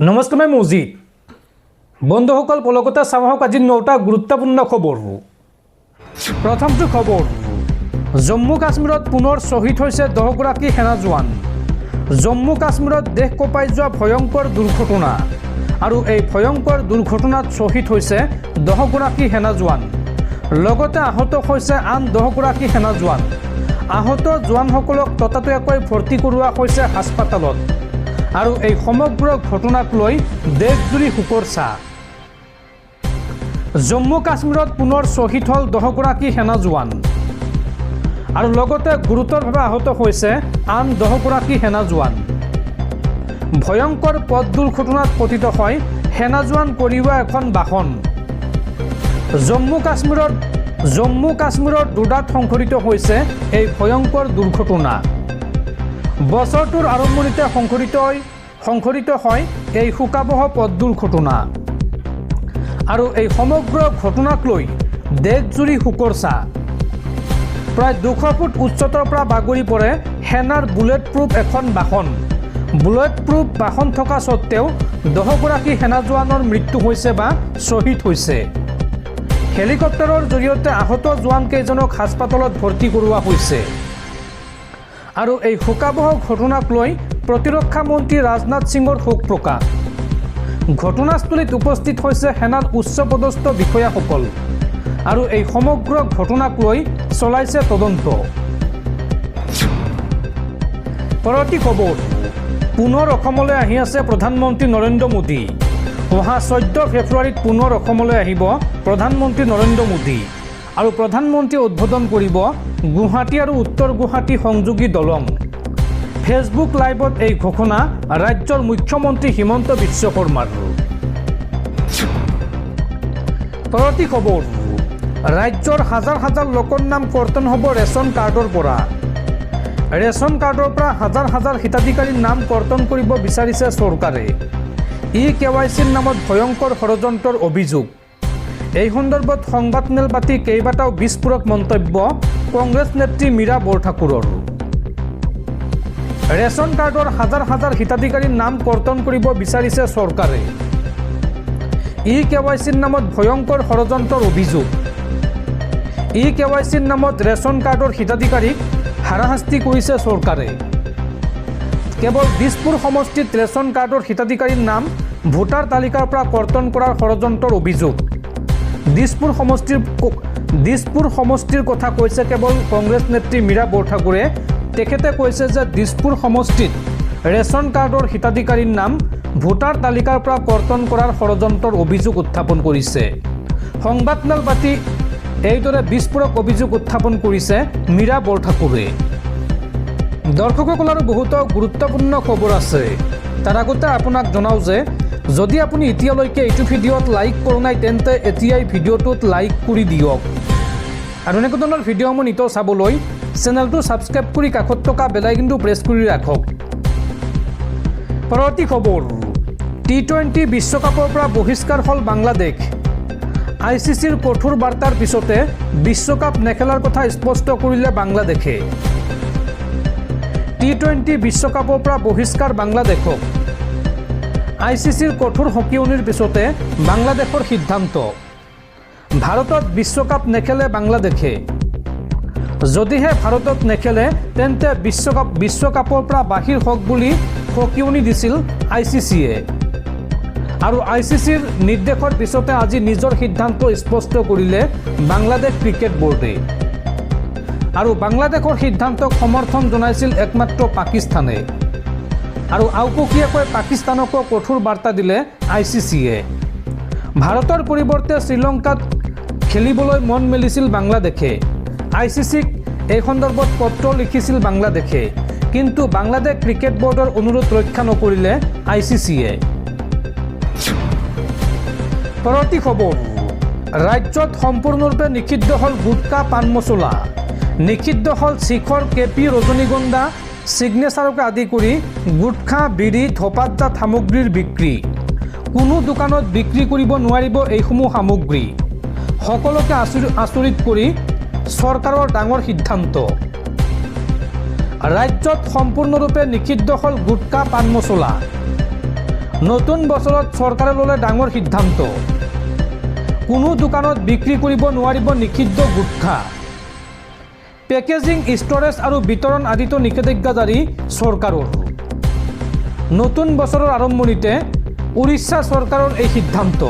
নমস্কাৰ মই মজিদ বন্ধুসকল কলকাতা চাওক আজি 9টা গুৰুত্বপূৰ্ণ খবৰ। প্ৰথমটো খবৰ, জম্মু কাশ্মীৰত পুনৰ শ্বহীদ হৈছে 10 গৰাকী সেনা জোৱান। জম্মু কাশ্মীৰত দেশ কঁপাই যোৱা ভয়ংকৰ দুৰ্ঘটনা আৰু এই ভয়ংকৰ দুৰ্ঘটনাত শ্বহীদ হৈছে 10 গৰাকী সেনা জোৱান। লগতে আহত হৈছে আন 10 গৰাকী সেনা জোৱান। আহত জোৱানসকলক ততাতৈয়াকৈ ভৰ্তি কৰোৱা হৈছে হাস্পতালত। আৰু এই সমগ্ৰ ঘটনাক লৈ দেশজুৰি শোকৰ ছাঁ। জম্মু কাশ্মীৰত পুনৰ শ্বহীদ হ'ল 10 গৰাকী সেনা জোৱান আৰু লগতে গুৰুতৰভাৱে আহত হৈছে আন 10 গৰাকী সেনা জোৱান। ভয়ংকৰ পথ দুৰ্ঘটনাত পতিত হয় সেনা জোৱান কঢ়িওৱা এখন বাহন। জম্মু কাশ্মীৰৰ ডোডাত সংঘটিত হৈছে এই ভয়ংকৰ দুৰ্ঘটনা। বছৰটোৰ আৰম্ভণিতে সংঘটিত হয় এই শোকাবহ পথ দুৰ্ঘটনা আৰু এই সমগ্ৰ ঘটনাক লৈ দেশজুৰি শোকৰ ছাঁ। প্ৰায় 200 ফুট উচ্চতাৰ পৰা বাগৰি পৰে সেনাৰ বুলেট প্ৰুফ এখন বাহন। বুলেট প্ৰুফ বাহন থকা স্বত্তেও 10 গৰাকী সেনা জোৱানৰ মৃত্যু হৈছে বা শ্বহীদ হৈছে। হেলিকপ্টাৰৰ জৰিয়তে আহত জোৱানকেইজনক হাস্পতালত ভৰ্তি কৰোৱা হৈছে। আৰু এই শোকাবহ ঘটনাক লৈ প্ৰতিৰক্ষা মন্ত্ৰী ৰাজনাথ সিঙৰ শোক প্ৰকাশ। ঘটনাস্থলীত উপস্থিত হৈছে সেনাৰ উচ্চপদস্থ বিষয়াসকল আৰু এই সমগ্ৰ ঘটনাক লৈ চলাইছে তদন্ত। পৰৱৰ্তী খবৰ, পুনৰ অসমলৈ আহি আছে প্ৰধানমন্ত্ৰী নৰেন্দ্ৰ মোদী। অহা 14 ফেব্ৰুৱাৰীত পুনৰ অসমলৈ আহিব প্ৰধানমন্ত্ৰী নৰেন্দ্ৰ মোদী আৰু প্ৰধানমন্ত্ৰীয়ে উদ্বোধন কৰিব গুৱাহাটী আৰু উত্তৰ গুৱাহাটী সংযোগী দলং। ফেচবুক লাইভত এই ঘোষণা ৰাজ্যৰ মুখ্যমন্ত্ৰী হিমন্ত বিশ্ব শৰ্মাৰ। পৰৱৰ্তী খবৰ, ৰাজ্যৰ হাজাৰ হাজাৰ লোকৰ নাম কৰ্তন হ'ব ৰেচন কাৰ্ডৰ পৰা। ৰেচন কাৰ্ডৰ পৰা হাজাৰ হাজাৰ হিতাধিকাৰীৰ নাম কৰ্তন কৰিব বিচাৰিছে চৰকাৰে। KYCৰ নামত ভয়ংকৰ ষড়যন্ত্ৰৰ অভিযোগ। এই সন্দৰ্ভত সংবাদমেল পাতি কেইবাটাও বিস্ফোৰক মন্তব্য কংগ্ৰেছ নেত্ৰী মীৰা বৰঠাকুৰৰ। ৰেচন কাৰ্ডৰ হাজাৰ হাজাৰ হিতাধিকাৰীৰ নাম কৰ্তন কৰিব বিচাৰিছে চৰকাৰে। KYCৰ নামত ভয়ংকৰ ষড়যন্ত্ৰৰ অভিযোগ। KYCৰ নামত ৰেচন কাৰ্ডৰ হিতাধিকাৰীক হাৰাশাস্তি কৰিছে চৰকাৰে। কেৱল দিছপুৰ সমষ্টিত ৰেচন কাৰ্ডৰ হিতাধিকাৰীৰ নাম ভোটাৰ তালিকাৰ পৰা কৰ্তন কৰাৰ ষড়যন্ত্ৰৰ অভিযোগ। দিছপুৰ সমষ্টিৰ কথা কৈছে কেৱল কংগ্ৰেছ নেত্ৰী মীৰা বৰঠাকুৰে। তেখেতে কৈছে যে দিছপুৰ সমষ্টিত ৰেচন কাৰ্ডৰ হিতাধিকাৰীৰ নাম ভোটাৰ তালিকাৰ পৰা কৰ্তন কৰাৰ ষড়যন্ত্ৰৰ অভিযোগ উত্থাপন কৰিছে। সংবাদমেল পাতি এইদৰে বিস্ফোৰক অভিযোগ উত্থাপন কৰিছে মীৰা বৰঠাকুৰে। দৰ্শকসকল আৰু বহুতো গুৰুত্বপূৰ্ণ খবৰ আছে। তাৰ আগতে আপোনাক জনাওঁ যে যদি আপুনি এতিয়ালৈকে এইটো ভিডিঅ'ত লাইক কৰা নাই তেন্তে এতিয়াই ভিডিঅ'টোত লাইক কৰি দিয়ক আৰু এনেকুৱা ধৰণৰ ভিডিঅ'সমূহ নিতৌ চাবলৈ চেনেলটো ছাবস্ক্ৰাইব কৰি কাষত থকা বেল আইকনটো প্ৰেছ কৰি ৰাখক। পৰৱৰ্তী খবৰ, T20 বিশ্বকাপৰ পৰা বহিষ্কাৰ হ'ল বাংলাদেশ। ICCৰ কঠোৰ বাৰ্তাৰ পিছতে বিশ্বকাপ নেখেলাৰ কথা স্পষ্ট কৰিলে বাংলাদেশে। T20 বিশ্বকাপৰ পৰা বহিষ্কাৰ বাংলাদেশক। ICCৰ কঠোৰ সকীয়নিৰ পিছতে বাংলাদেশৰ সিদ্ধান্ত। ভাৰতত বিশ্বকাপ নেখেলে বাংলাদেশে। যদিহে ভাৰতত নেখেলে তেন্তে বিশ্বকাপৰ পৰা বাহিৰ হওক বুলি সকীয়নি দিছিল ICCয়ে। আৰু ICCৰ নিৰ্দেশৰ পিছতে আজি নিজৰ সিদ্ধান্ত স্পষ্ট কৰিলে বাংলাদেশ ক্ৰিকেট বোৰ্ডে। আৰু বাংলাদেশৰ সিদ্ধান্তক সমৰ্থন জনাইছিল একমাত্ৰ পাকিস্তানে। আৰু আওপকীয়াকৈ পাকিস্তানকো কঠোৰ বাৰ্তা দিলে ICCয়ে। ভাৰতৰ পৰিৱৰ্তে শ্ৰীলংকাত খেলিবলৈ মন মেলিছিল বাংলাদেশে। ICCক এই সন্দৰ্ভত পত্ৰ লিখিছিল বাংলাদেশে, কিন্তু বাংলাদেশ ক্ৰিকেট বোৰ্ডৰ অনুৰোধ ৰক্ষা নকৰিলে ICCয়ে। পৰৱৰ্তী খবৰ, ৰাজ্যত সম্পূৰ্ণৰূপে নিষিদ্ধ হ'ল গুটকা পান মছলা। নিষিদ্ধ হ'ল শিখৰ KP ৰজনীগন্ধা ছিগনেচাৰকে আদি কৰি গুটখা বিড়ি ধপাতজাত সামগ্ৰীৰ বিক্ৰী। কোনো দোকানত বিক্ৰী কৰিব নোৱাৰিব এইসমূহ সামগ্ৰী। সকলোকে আচৰিত কৰি চৰকাৰৰ ডাঙৰ সিদ্ধান্ত। ৰাজ্যত সম্পূৰ্ণৰূপে নিষিদ্ধ হ'ল গুটকা পান মছলা। নতুন বছৰত চৰকাৰে ল'লে ডাঙৰ সিদ্ধান্ত কোনো দোকানত বিক্ৰী কৰিব নোৱাৰিব নিষিদ্ধ গুটখা পেকেজিং ষ্ট'ৰেজ আৰু বিতৰণ আদিতো নিষেধাজ্ঞা জাৰি চৰকাৰৰ নতুন বছৰৰ আৰম্ভণিতে উৰিষ্যা চৰকাৰৰ এই সিদ্ধান্ত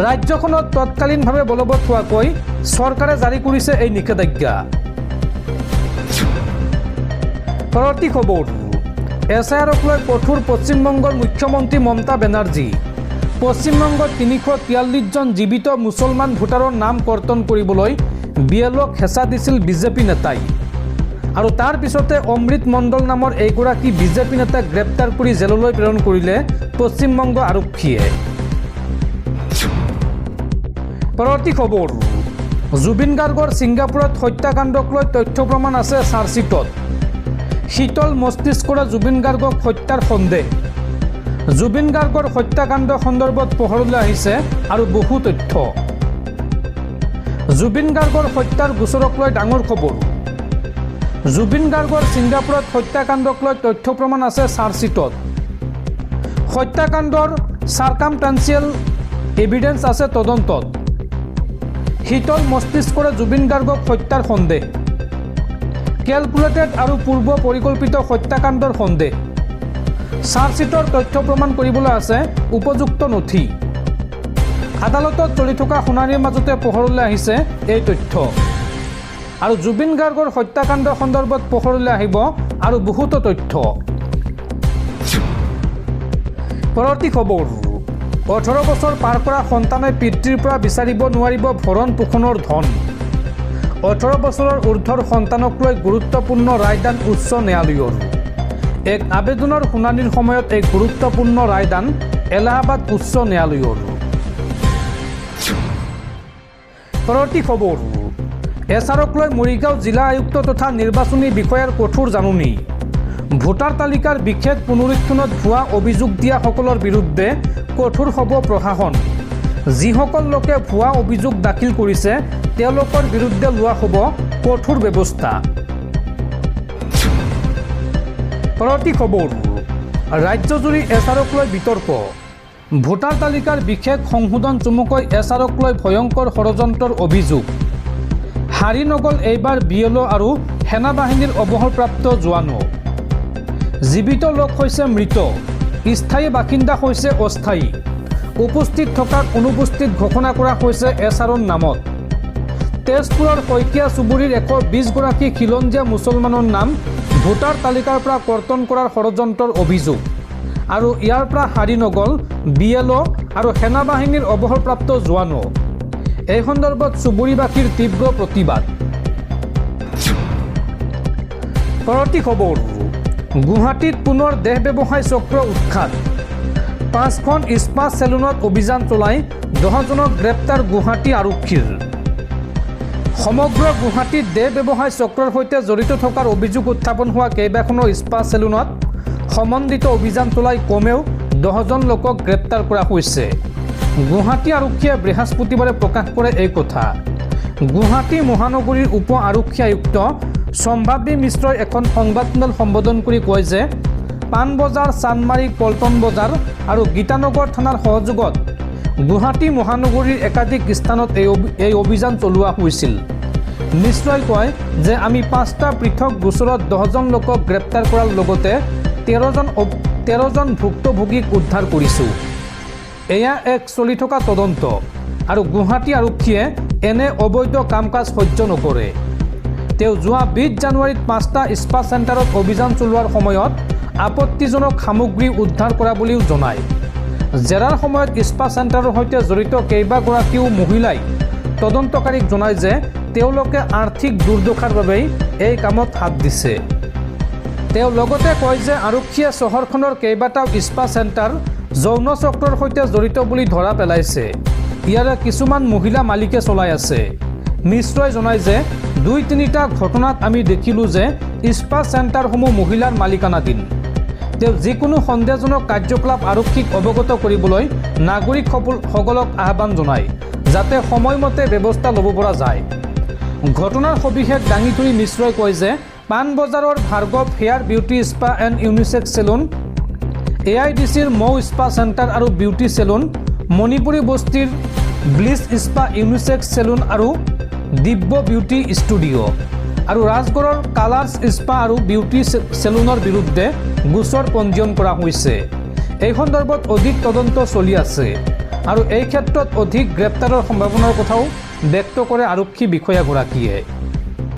ৰাজ্যখনত তৎকালীনভাৱে বলবৎ হোৱাকৈ চৰকাৰে জাৰি কৰিছে এই নিষেধাজ্ঞা পৰৱৰ্তী খবৰ এছআইআৰক লৈ কঠোৰ পশ্চিমবংগৰ মুখ্যমন্ত্ৰী মমতা বেনাৰ্জী পশ্চিমবংগত 343 জন জীৱিত মুছলমান ভোটাৰৰ নাম কৰ্তন কৰিবলৈ বিএলঅ'ক হেঁচা দিছিল বিজেপি নেতাই আৰু তাৰ পিছতে অমৃত মণ্ডল নামৰ এইগৰাকী বিজেপি নেতাক গ্ৰেপ্তাৰ কৰি জেললৈ প্ৰেৰণ কৰিলে পশ্চিমবংগ আৰক্ষীয়ে পৰৱৰ্তী খবৰ জুবিন গাৰ্গৰ ছিংগাপুৰত হত্যাকাণ্ডক লৈ তথ্য প্ৰমাণ আছে চাৰ্জশ্বিটত শীতল মস্তিষ্কৰে জুবিন গাৰ্গক হত্যাৰ সন্দেহ জুবিন গাৰ্গৰ হত্যাকাণ্ড সন্দৰ্ভত পোহৰলৈ আহিছে আৰু বহু তথ্য জুবিন গাৰ্গৰ হত্যাৰ গোচৰক লৈ ডাঙৰ খবৰ জুবিন গাৰ্গৰ ছিংগাপুৰত হত্যাকাণ্ডক লৈ তথ্য প্ৰমাণ আছে চাৰ্জশ্বিটত হত্যাকাণ্ডৰ চাৰ্কামষ্টান্সিয়েল এভিডেন্স আছে তদন্তত শীতল মস্তিষ্কৰে জুবিন গাৰ্গক হত্যাৰ সন্দেহ কেলকুলেটেড আৰু পূৰ্ব পৰিকল্পিত হত্যাকাণ্ডৰ সন্দেহ চাৰ্জশ্বিটৰ তথ্য প্ৰমাণ কৰিবলৈ আছে উপযুক্ত নথি আদালতত চলি থকা শুনানিৰ মাজতে পোহৰলৈ আহিছে এই তথ্য আৰু জুবিন গাৰ্গৰ হত্যাকাণ্ড সন্দৰ্ভত পোহৰলৈ আহিব আৰু বহুতো তথ্য পৰৱৰ্তী খবৰ 18 বছৰ পাৰ কৰা সন্তানে পিতৃৰ পৰা বিচাৰিব নোৱাৰিব ভৰণ পোষণৰ ধন 18 বছৰৰ ঊৰ্ধৰ সন্তানক লৈ গুৰুত্বপূৰ্ণ ৰায়দান উচ্চ ন্যায়ালয়ৰ এক আবেদনৰ শুনানিৰ সময়ত এক গুৰুত্বপূৰ্ণ ৰায়দান এলাহাবাদ উচ্চ ন্যায়ালয়ৰ পৰৱৰ্তী খবৰ এছআৰক লৈ মৰিগাঁও জিলা আয়ুক্ত তথা নিৰ্বাচনী বিষয়াৰ কঠোৰ জাননী ভোটাৰ তালিকাৰ বিশেষ পুনৰীক্ষণত ভুৱা অভিযোগ দিয়াসকলৰ বিৰুদ্ধে কঠোৰ হ'ব প্ৰশাসন যিসকল লোকে ভুৱা অভিযোগ দাখিল কৰিছে তেওঁলোকৰ বিৰুদ্ধে লোৱা হ'ব কঠোৰ ব্যৱস্থা পৰৱৰ্তী খবৰ ৰাজ্যজুৰি এছআৰক লৈ বিতৰ্ক ভোটাৰ তালিকাৰ বিশেষ সংশোধন চমুকৈ এছআৰক লৈ ভয়ংকৰ ষড়যন্ত্ৰৰ অভিযোগ হাৰি নগল এইবাৰ বিএলঅ' আৰু সেনা বাহিনীৰ অৱসৰপ্ৰাপ্ত জোৱানো জীৱিত লোক হৈছে মৃত স্থায়ী বাসিন্দা হৈছে অস্থায়ী উপস্থিত থকাক অনুপস্থিত ঘোষণা কৰা হৈছে এছআৰৰ নামত তেজপুৰৰ শইকীয়া চুবুৰীৰ 120 গৰাকী খিলঞ্জীয়া মুছলমানৰ নাম ভোটাৰ তালিকাৰ পৰা কৰ্তন কৰাৰ ষড়যন্ত্ৰৰ অভিযোগ আৰু ইয়াৰ পৰা হাৰি নগল বিএলঅ' আৰু সেনা বাহিনীৰ অৱসৰপ্ৰাপ্ত জোৱানো এই সন্দৰ্ভত চুবুৰীবাসীৰ তীব্ৰ প্ৰতিবাদ পৰৱৰ্তী খবৰ গুৱাহাটীত পুনৰ দেহ ব্যৱসায় চক্ৰ উৎখাত 5খন ইস্পা চেলুনত অভিযান চলাই 10জনক গ্ৰেপ্তাৰ গুৱাহাটী আৰক্ষীৰ সমগ্ৰ গুৱাহাটীত দেহ ব্যৱসায় চক্ৰৰ সৈতে জড়িত থকাৰ অভিযোগ উত্থাপন হোৱা কেইবাখনো ইস্পা চেলুনত সমন্বিত অভিযান চলাই কমেও 10জন লোকক গ্ৰেপ্তাৰ কৰা হৈছে গুৱাহাটী আৰক্ষীয়ে বৃহস্পতিবাৰে প্ৰকাশ কৰে এই কথা গুৱাহাটী মহানগৰীৰ উপ আৰক্ষী আয়ুক্ত সম্ভাৱী মিশ্ৰই এখন সংবাদমেল সম্বোধন কৰি কয় যে পাণবজাৰ চানমাৰী পল্টন বজাৰ আৰু গীতানগৰ থানাৰ সহযোগত গুৱাহাটী মহানগৰীৰ একাধিক স্থানত এই অভিযান চলোৱা হৈছিল মিশ্ৰই কয় যে আমি 5টা পৃথক গোচৰত 10জন লোকক গ্ৰেপ্তাৰ কৰাৰ লগতে 13জন ভুক্তভোগীক উদ্ধাৰ কৰিছোঁ এয়া এক চলি থকা তদন্ত আৰু গুৱাহাটী আৰক্ষীয়ে এনে অবৈধ কাম কাজ সহ্য নকৰে তেওঁ যোৱা 20 জানুৱাৰীত 5টা ইস্পা চেণ্টাৰত অভিযান চলোৱাৰ সময়ত আপত্তিজনক সামগ্ৰী উদ্ধাৰ কৰা বুলিও জনায় জেৰাৰ সময়ত ইস্পা চেণ্টাৰৰ সৈতে জড়িত কেইবাগৰাকীও মহিলাই তদন্তকাৰীক জনায় যে তেওঁলোকে আৰ্থিক দুৰ্দশাৰ বাবেই এই কামত হাত দিছে তেওঁ লগতে কয় যে আৰক্ষীয়ে চহৰখনৰ কেইবাটাও ইস্পা চেণ্টাৰ যৌন চক্ৰৰ সৈতে জড়িত বুলি ধৰা পেলাইছে ইয়াৰে কিছুমান মহিলা মালিকে চলাই আছে মিশ্ৰই জনায় যে 2-3টা ঘটনাত আমি দেখিলোঁ যে ইস্পা চেণ্টাৰসমূহ মহিলাৰ মালিকানাধীন তেওঁ যিকোনো সন্দেহজনক কাৰ্যকলাপ আৰক্ষীক অৱগত কৰিবলৈ নাগৰিকসকলক আহ্বান জনায় যাতে সময়মতে ব্যৱস্থা ল'ব পৰা যায় ঘটনাৰ সবিশেষ দাঙি ধৰি মিশ্ৰই কয় যে পাণবজাৰৰ Bhargav hair beauty spa and unisex salon AIDCৰ মৌ স্পা চেণ্টাৰ আৰু বিউটি চেলুন, মণিপুৰী বস্তিৰ ব্লিচ স্পা ইউনিচেক্স চেলুন আৰু দিব্য বিউটি ষ্টুডিঅ' আৰু ৰাজগড়ৰ কালাৰ্ছ স্পা আৰু বিউটি চেলুনৰ বিৰুদ্ধে গোচৰ পঞ্জীয়ন কৰা হৈছে। এই সন্দৰ্ভত অধিক তদন্ত চলি আছে আৰু এই ক্ষেত্ৰত অধিক গ্ৰেপ্তাৰৰ সম্ভাৱনাৰ কথাও ব্যক্ত কৰে আৰক্ষী বিষয়াগৰাকীয়ে।